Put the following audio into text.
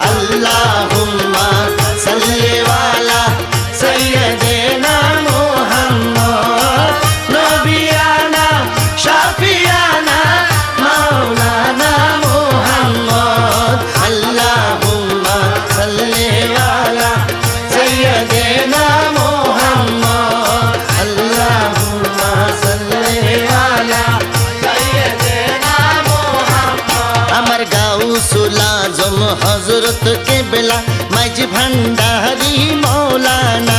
আল্লাহুম্মা সাল্লি আলা সাইয়্যিদিনা মুহাম্মদ নবিয়ানা শাফিয়ানা মাওলানা মুহাম্মদ আল্লাহুম্মা সাল্লি আলা সাইয়্যিদিনা মুহাম্মদ আল্লাহুম্মা সাল্লি আলা সাইয়্যিদিনা মুহাম্মদ আমার গাউসুল আজম হযরত কেবলা মাঝ ভান্ডারি মৌলানা